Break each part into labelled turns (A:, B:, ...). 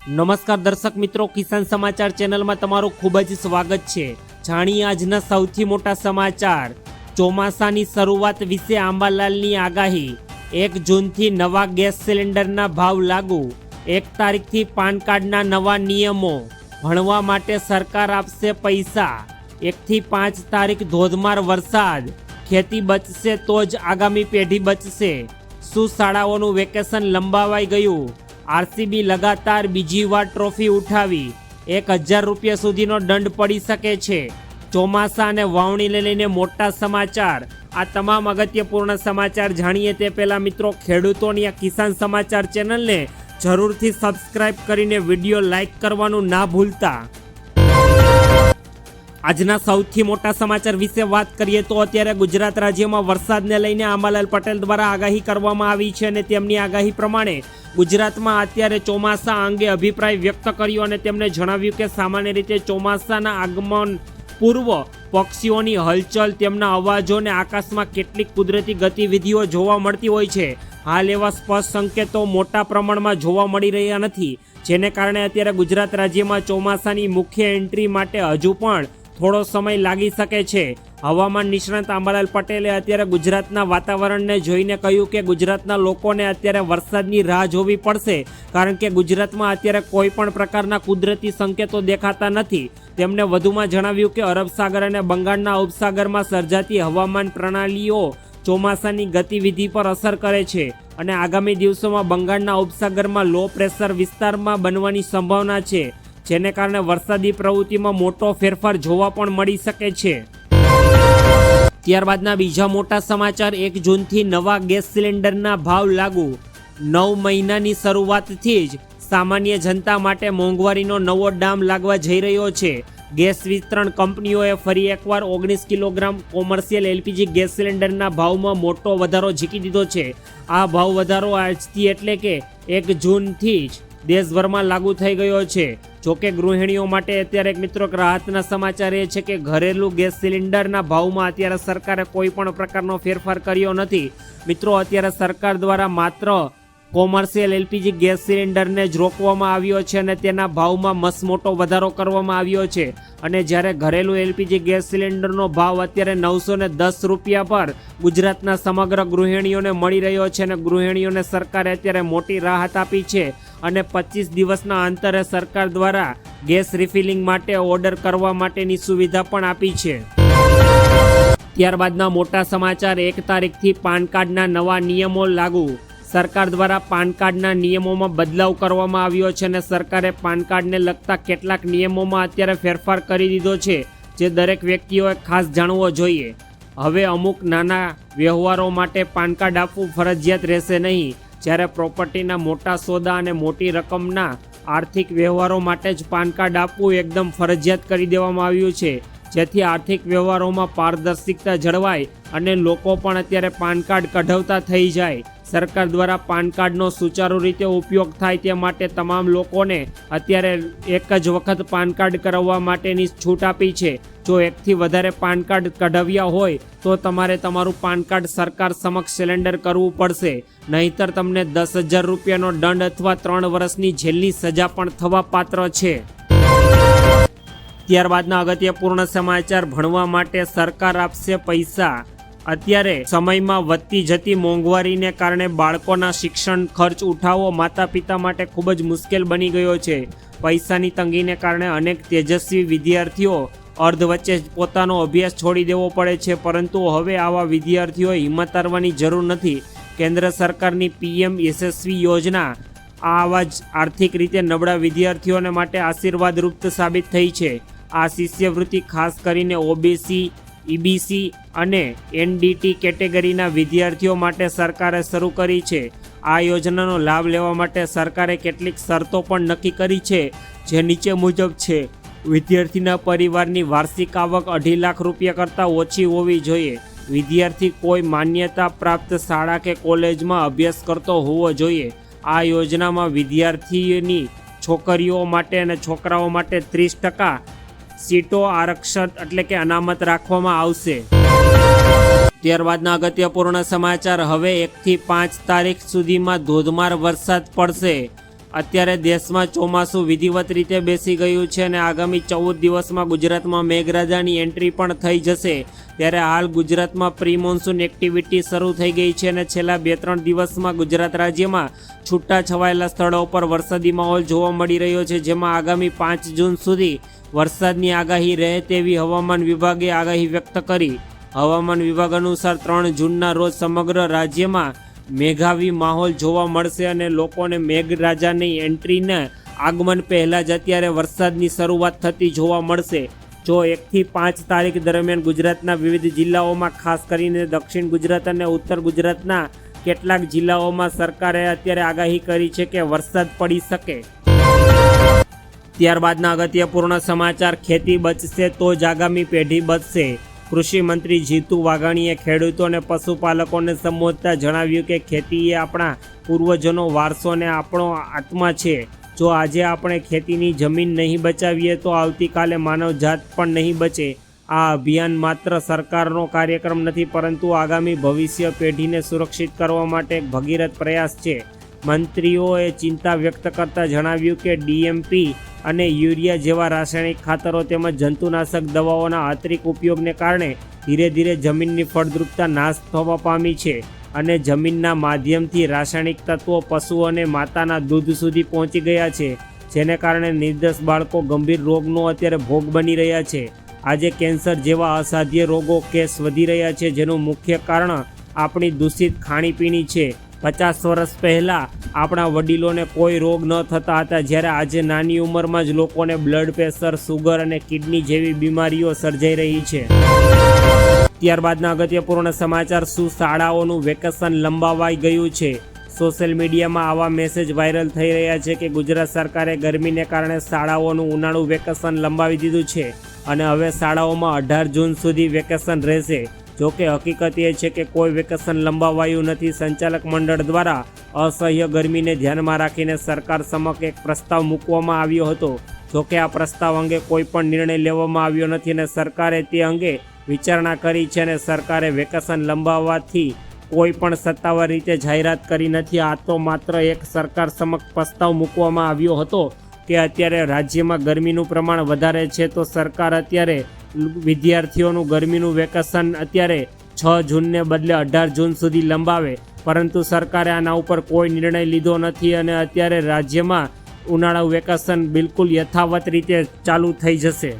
A: નમસ્કાર દર્શક મિત્રો, કિસાન સમાચાર ચેનલમાં તમારું ખૂબ જ સ્વાગત છે। જાણીએ આજના સૌથી મોટા સમાચાર। ચોમાસાની શરૂઆત વિશે આંબાલાલની આગાહી। 1 જૂનથી નવા ગેસ સિલિન્ડરના ભાવ લાગુ। 1 તારીખથી પાન કાર્ડના નવા નિયમો। ભણવા માટે સરકાર આપશે પૈસા। 1 થી 5 તારીખ ધોધમાર વરસાદ। ખેતી બચશે તો જ આગામી પેઢી બચશે। શું શાળાઓનું વેકેશન લંબાવાઈ ગયું? આરસીબી લગાતાર બીજી વાર ટ્રોફી ઉઠાવી। 1000 રૂપિયા સુધીનો દંડ પડી શકે છે। ચોમાસા અને વાવણીને લઈને મોટા સમાચાર। આ તમામ અગત્યપૂર્ણ સમાચાર જાણીએ તે પહેલા મિત્રો, ખેડૂતોની આ કિસાન સમાચાર ચેનલને જરૂરથી સબસ્ક્રાઇબ કરીને વિડીયો લાઇક કરવાનું ના ભૂલતા। આજના સૌથી મોટા સમાચાર વિશે વાત કરીએ તો અત્યારે ગુજરાત રાજ્યમાં વરસાદને લઈને આંબાલાલ પટેલ દ્વારા આગાહી કરવામાં આવી છે અને તેમની આગાહી પ્રમાણે ગુજરાતમાં અત્યારે ચોમાસા અંગે અભિપ્રાય વ્યક્ત કર્યો અને તેમણે જણાવ્યું કે સામાન્ય રીતે ચોમાસાના આગમન પૂર્વ પક્ષીઓની હલચલ, તેમના અવાજો અને આકાશમાં કેટલીક કુદરતી ગતિવિધિઓ જોવા મળતી હોય છે। હાલ એવા સ્પષ્ટ સંકેતો મોટા પ્રમાણમાં જોવા મળી રહ્યા નથી, જેને કારણે અત્યારે ગુજરાત રાજ્યમાં ચોમાસાની મુખ્ય એન્ટ્રી માટે હજુ પણ થોડો સમય લાગી શકે છે। હવામાન નિષ્ણાત આંબાલાલ પટેલે અત્યારે ગુજરાતના વાતાવરણને જોઈને કહ્યું કે ગુજરાતના લોકોને અત્યારે વરસાદની રાહ જોવી પડશે, કારણ કે ગુજરાતમાં અત્યારે કોઈ પણ પ્રકારના કુદરતી સંકેતો દેખાતા નથી। તેમણે વધુમાં જણાવ્યું કે અરબ સાગર અને બંગાળના ઉપસાગરમાં સર્જાતી હવામાન પ્રણાલીઓ ચોમાસાની ગતિવિધિ પર અસર કરે છે અને આગામી દિવસોમાં બંગાળના ઉપસાગરમાં લો પ્રેશર વિસ્તારમાં બનવાની સંભાવના છે, જેને કારણે વરસાદી પ્રવૃત્તિમાં મોટો ફેરફાર જોવા પણ મળી શકે છે। ત્યારબાદના બીજા મોટા સમાચાર। 1 જૂનથી નવા ગેસ સિલિન્ડરના ભાવ લાગુ। 9 મહિનાની શરૂઆતથી જ સામાન્ય જનતા માટે મોંઘવારીનો નવો ડામ લાગવા જઈ રહ્યો છે। ગેસ વિતરણ કંપનીઓએ ફરી એકવાર 19 કિલોગ્રામ કોમર્શિયલ એલપીજી ગેસ સિલિન્ડરના ભાવમાં મોટો વધારો ઝીકી દીધો છે। આ ભાવ વધારો આજથી એટલે કે 1 જૂનથી જ દેશભરમાં લાગુ થઈ ગયો છે। જોકે ગૃહિણીઓ માટે અત્યારે મિત્રો રાહતના સમાચાર એ છે કે ઘરેલું ગેસ સિલિન્ડરના ભાવમાં અત્યારે સરકારે કોઈ પણ પ્રકારનો ફેરફાર કર્યો નથી। મિત્રો, અત્યારે સરકાર દ્વારા માત્ર કોમર્શિયલ એલપીજી ગેસ સિલિન્ડરને જ રોકવામાં આવ્યો છે અને તેના ભાવમાં મસમોટો વધારો કરવામાં આવ્યો છે અને જ્યારે ઘરેલું એલપીજી ગેસ સિલિન્ડરનો ભાવ અત્યારે 910 રૂપિયા પર ગુજરાતના સમગ્ર ગૃહિણીઓને મળી રહ્યો છે અને ગૃહિણીઓને સરકારે અત્યારે મોટી રાહત આપી છે અને 25 દિવસના અંતરે સરકાર દ્વારા ગેસ રિફિલિંગ માટે ઓર્ડર કરવા માટેની સુવિધા પણ આપી છે। ત્યારબાદના મોટા સમાચાર। 1 તારીખથી પાન કાર્ડના નવા નિયમો લાગુ। સરકાર દ્વારા પાન કાર્ડના નિયમોમાં બદલાવ કરવામાં આવ્યો છે અને સરકારે પાન કાર્ડને લગતા કેટલાક નિયમોમાં અત્યારે ફેરફાર કરી દીધો છે, જે દરેક વ્યક્તિઓએ ખાસ જાણવો જોઈએ। હવે અમુક નાના વ્યવહારો માટે પાન કાર્ડ આપવું ફરજિયાત રહેશે નહીં, જ્યારે પ્રોપર્ટીના મોટા સોદા અને મોટી રકમના આર્થિક વ્યવહારો માટે જ પાન કાર્ડ આપવું એકદમ ફરજિયાત કરી દેવામાં આવ્યું છે, જેથી આર્થિક વ્યવહારોમાં પારદર્શિકતા જળવાય અને લોકો પણ અત્યારે પાન કાર્ડ કઢાવતા થઈ જાય। સરકાર દ્વારા પાન કાર્ડનો સુચારુ રીતે ઉપયોગ થાય તે માટે તમામ લોકોને અત્યારે એક જ વખત પાન કાર્ડ કરાવવા માટેની છૂટ આપી છે। જો 1 થી વધારે પાન કાર્ડ કઢાવ્યા હોય તો તમારે તમારું પાન કાર્ડ સરકાર સમક્ષ સિલેન્ડર કરવું પડશે, નહીંતર તમને 10,000 રૂપિયાનો દંડ અથવા 3 વર્ષની જેલની સજા પણ થવા પાત્ર છે। ત્યારબાદના અગત્યપૂર્ણ સમાચાર। ભણવા માટે સરકાર આપશે પૈસા। અત્યારે સમયમાં વધતી જતી મોંઘવારીને કારણે બાળકોના શિક્ષણ ખર્ચ ઉઠાવવો માતા પિતા માટે ખૂબ જ મુશ્કેલ બની ગયો છે। પૈસાની તંગીને કારણે અનેક તેજસ્વી વિદ્યાર્થીઓ અર્ધ વચ્ચે જ પોતાનો અભ્યાસ છોડી દેવો પડે છે, પરંતુ હવે આવા વિદ્યાર્થીઓએ હિંમત હારવાની જરૂર નથી। કેન્દ્ર સરકારની PM યશસ્વી યોજના આવા જ આર્થિક રીતે નબળા વિદ્યાર્થીઓને માટે આશીર્વાદરૂપ સાબિત થઈ છે। આ શિષ્યવૃત્તિ ખાસ કરીને ઓબીસી, ઈબીસી અને એનડીટી કેટેગરીના વિદ્યાર્થીઓ માટે સરકારે શરૂ કરી છે। આ યોજનાનો લાભ લેવા માટે સરકારે કેટલીક શરતો પણ નક્કી કરી છે, જે નીચે મુજબ છે। વિદ્યાર્થીના પરિવારની વાર્ષિક આવક 2.5 લાખ રૂપિયા કરતાં ઓછી હોવી જોઈએ। વિદ્યાર્થી કોઈ માન્યતા પ્રાપ્ત શાળા કે કોલેજમાં અભ્યાસ કરતો હોવો જોઈએ। આ યોજનામાં વિદ્યાર્થીની છોકરીઓ માટે અને છોકરાઓ માટે 30% સીટો આરક્ષિત એટલે કે અનામત રાખવામાં આવશે। ત્યારબાદના અગત્યપૂર્ણ સમાચાર। હવે 1 થી 5 તારીખ સુધીમાં ધોધમાર વરસાદ પડશે। અત્યારે દેશમાં ચોમાસું વિધિવત રીતે બેસી ગયું છે અને આગામી 14 દિવસમાં ગુજરાતમાં મેઘરાજાની એન્ટ્રી પણ થઈ જશે. ત્યારે હાલ ગુજરાતમાં પ્રી મોન્સૂન એક્ટિવિટી શરૂ થઈ ગઈ છે અને છેલ્લા 2-3 દિવસમાં ગુજરાત રાજ્યમાં છૂટા છવાયેલા સ્થળો પર વરસાદી માહોલ જોવા મળી રહ્યો છે, જેમાં આગામી 5 જૂન સુધી વરસાદની આગાહી રહે તેવી હવામાન વિભાગે આગાહી વ્યક્ત કરી. હવામાન વિભાગ અનુસાર 3 જૂનના રોજ સમગ્ર રાજ્યમાં મેઘાવી માહોલ જોવા મળશે અને લોકોને મેઘરાજાની એન્ટ્રીને આગમન પહેલાં જ અત્યારે વરસાદની શરૂઆત થતી જોવા મળશે. જો 1 થી 5 તારીખ દરમિયાન ગુજરાતના વિવિધ જિલ્લાઓમાં, ખાસ કરીને દક્ષિણ ગુજરાત અને ઉત્તર ગુજરાતના કેટલાક જિલ્લાઓમાં સરકારે અત્યારે આગાહી કરી છે કે વરસાદ પડી શકે. ત્યારબાદના અગત્યપૂર્ણ સમાચાર, ખેતી બચશે તો જ આગામી પેઢી બચશે. કૃષિ મંત્રી જીતુ વાઘાણીએ ખેડૂતો અને પશુપાલકોને સંબોધતા જણાવ્યું કે ખેતી એ આપણા પૂર્વજોનો વારસો અને આપણો આત્મા છે. જો આજે આપણે ખેતીની જમીન નહીં બચાવીએ તો આવતીકાલે માનવજાત પણ નહીં બચે. આ અભિયાન માત્ર સરકારનો કાર્યક્રમ નથી, પરંતુ આગામી ભવિષ્ય પેઢીને સુરક્ષિત કરવા માટે એક ભગીરથ પ્રયાસ છે. મંત્રીઓએ ચિંતા વ્યક્ત કરતા જણાવ્યું કે ડીએમપી અને યુરિયા જેવા રાસાયણિક ખાતરો તેમજ જંતુનાશક દવાઓના અતિરિક્ત ઉપયોગને કારણે ધીરે ધીરે જમીનની ફળદ્રુપતા નાશ થવા પામી છે અને જમીનના માધ્યમથી રાસાયણિક તત્વો પશુ અને માતાના દૂધ સુધી પહોંચી ગયા છે, જેને કારણે નિર્દોષ બાળકો ગંભીર રોગનો અત્યારે ભોગ બની રહ્યા છે. આજે કેન્સર જેવા અસાધ્ય રોગો કેસ વધી રહ્યા છે, જેનું મુખ્ય કારણ આપણી દૂષિત ખાણીપીણી છે. 50 વર્ષ પહેલાં આપણા વડીલોને કોઈ રોગ ન થતા હતા, જ્યારે આજે નાની ઉંમરમાં જ લોકોને બ્લડ પ્રેશર, સુગર અને કિડની જેવી બીમારીઓ સર્જાઈ રહી છે. ત્યારબાદના અગત્યપૂર્ણ સમાચાર, શું શાળાઓનું વેકેશન લંબાવાઈ ગયું છે? સોશિયલ મીડિયામાં આવા મેસેજ વાયરલ થઈ રહ્યા છે કે ગુજરાત સરકારે ગરમીને કારણે શાળાઓનું ઉનાળુ વેકેશન લંબાવી દીધું છે અને હવે શાળાઓમાં 18 જૂન સુધી વેકેશન રહેશે. જોકે હકીકત એ છે કે કોઈ વેકેશન લંબાવાયું નથી. સંચાલક મંડળ દ્વારા અસહ્ય ગરમીને ધ્યાનમાં રાખીને સરકાર સમક્ષ એક પ્રસ્તાવ મૂકવામાં આવ્યો હતો. જોકે આ પ્રસ્તાવ અંગે કોઈ પણ નિર્ણય લેવામાં આવ્યો નથી અને સરકારે તે અંગે વિચારણા કરી છે અને સરકારે વેકેશન લંબાવવાથી કોઈ પણ સત્તાવાર રીતે જાહેરાત કરી નથી. આ તો માત્ર એક સરકાર સમક્ષ પ્રસ્તાવ મૂકવામાં આવ્યો હતો કે અત્યારે રાજ્યમાં ગરમીનું પ્રમાણ વધારે છે, તો સરકાર અત્યારે વિદ્યાર્થીઓનું ગરમીનું વેકેશન અત્યારે 6 જૂનને બદલે 18 જૂન સુધી લંબાવે, પરંતુ સરકારે આના ઉપર કોઈ નિર્ણય લીધો નથી અને અત્યારે રાજ્યમાં ઉનાળુ વેકેશન બિલકુલ યથાવત રીતે ચાલુ થઈ જશે.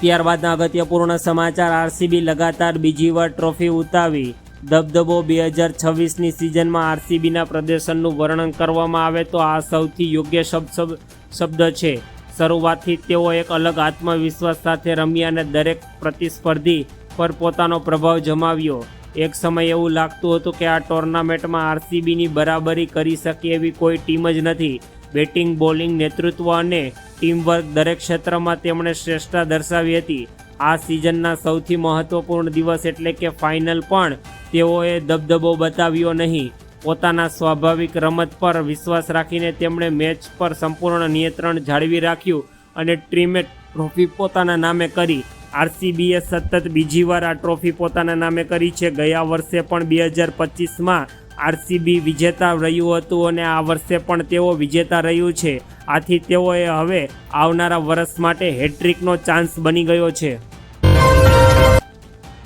A: ત્યારબાદના અગત્યપૂર્ણ સમાચાર, આરસીબી લગાતાર બીજી વાર ટ્રોફી ઉતાવી. દબદબો 2026ની સિઝનમાં આરસીબીના પ્રદર્શનનું વર્ણન કરવામાં આવે તો આ સૌથી યોગ્ય શબ્દ છે. શરૂઆતથી તેઓ એક અલગ આત્મવિશ્વાસ સાથે રમ્યા અને દરેક પ્રતિસ્પર્ધી પર પોતાનો પ્રભાવ જમાવ્યો. એક સમય એવું લાગતું હતું કે આ ટુર્નામેન્ટમાં આરસીબીની બરાબરી કરી શકે એવી કોઈ ટીમ જ નથી. બેટિંગ, બોલિંગ, નેતૃત્વ અને ટીમવર્ક દરેક ક્ષેત્રમાં તેમણે શ્રેષ્ઠતા દર્શાવી હતી. આ સિઝનના સૌથી મહત્વપૂર્ણ દિવસ એટલે કે ફાઇનલ પણ તેઓએ દબદબો બતાવ્યો નહીં. પોતાના સ્વાભાવિક રમત પર વિશ્વાસ રાખીને તેમણે મેચ પર સંપૂર્ણ નિયંત્રણ જાળવી રાખ્યું અને ટીમે ટ્રોફી પોતાના નામે કરી. આરસીબીએ સતત બીજી વાર આ ટ્રોફી પોતાના નામે કરી છે. ગયા વર્ષે પણ 2025માં આરસીબી વિજેતા રહ્યું હતું અને આ વર્ષે પણ તેઓ વિજેતા રહ્યું છે. આથી તેઓએ હવે આવનારા વર્ષ માટે હેટ્રિકનો ચાન્સ બની ગયો છે.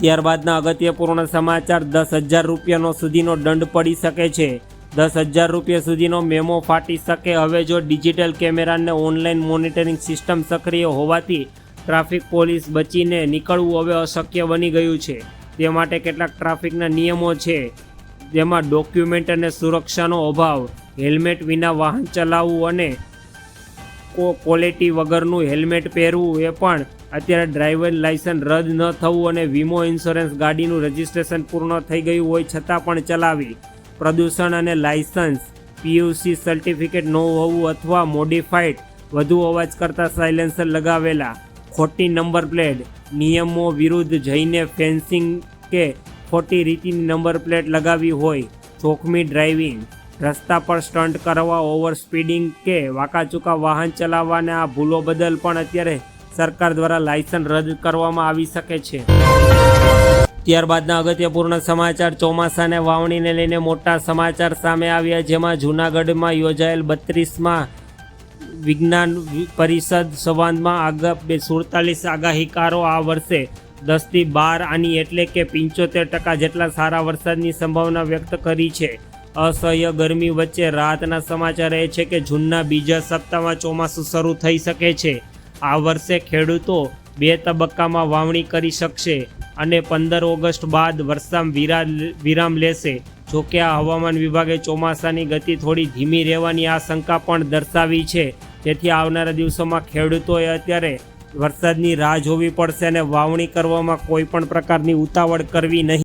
A: ત્યારબાદના અગત્યપૂર્ણ સમાચાર, 10,000 રૂપિયાનો સુધીનો દંડ પડી શકે છે. 10,000 રૂપિયા સુધીનો મેમો ફાટી શકે. હવે જો ડિજિટલ કેમેરા અને ઓનલાઈન મોનિટરિંગ સિસ્ટમ સક્રિય હોવાથી ટ્રાફિક પોલીસ બચીને નીકળવું હવે અશક્ય બની ગયું છે. તે માટે કેટલાક ટ્રાફિકના નિયમો છે, જેમાં ડોક્યુમેન્ટ અને સુરક્ષાનો અભાવ, હેલ્મેટ વિના વાહન ચલાવવું અને ક્વોલિટી વગરનું હેલ્મેટ પહેરવું એ પણ, અત્યારે ડ્રાઇવર લાયસન્સ રદ ન થવું અને વીમો ઇન્સ્યોરન્સ ગાડીનું રજિસ્ટ્રેશન પૂર્ણ થઈ ગયું હોય છતાં પણ ચલાવી, પ્રદૂષણ અને લાયસન્સ, પીયુસી સર્ટિફિકેટ ન હોવું અથવા મોડિફાઈડ વધુ અવાજ કરતા સાયલેન્સર લગાવેલા, ખોટી નંબર પ્લેટ, નિયમો વિરુદ્ધ જઈને ફેન્સિંગ કે ખોટી રીતિની નંબર પ્લેટ લગાવી હોય, જોખમી ડ્રાઇવિંગ, રસ્તા પર સ્ટન્ટ કરવા, ઓવર સ્પીડિંગ કે વાંકાચૂકા વાહન ચલાવવાના આ ભૂલો બદલ પણ અત્યારે સરકાર દ્વારા લાયસન્સ રદ કરવામાં આવી શકે છે. ત્યારબાદના અગત્યપૂર્ણ સમાચાર ચોમાસાને વાવણીને લઈને મોટા સમાચાર સામે આવ્યા, જેમાં જૂનાગઢમાં યોજાયેલ 32માં વિજ્ઞાન પરિષદ સંવાદમાં 47 આગાહીકારો આ વર્ષે 10 થી 12 આની એટલે કે 75% જેટલા સારા વરસાદની સંભાવના વ્યક્ત કરી છે. અસહ્ય ગરમી વચ્ચે રાહતના સમાચાર એ છે કે જૂનના બીજા સપ્તાહમાં ચોમાસું શરૂ થઈ શકે છે. આ વર્ષે ખેડૂતો 2 તબક્કામાં વાવણી કરી શકશે અને 15 ઓગસ્ટ બાદ વરસાદ વિરામ લેશે. જોકે આ હવામાન વિભાગે ચોમાસાની ગતિ થોડી ધીમી રહેવાની આશંકા પણ દર્શાવી છે, જેથી આવનારા દિવસોમાં ખેડૂતોએ અત્યારે વરસાદની રાહ જોવી પડશે અને વાવણી કરવામાં કોઈ પણ પ્રકારની ઉતાવળ કરવી નહીં.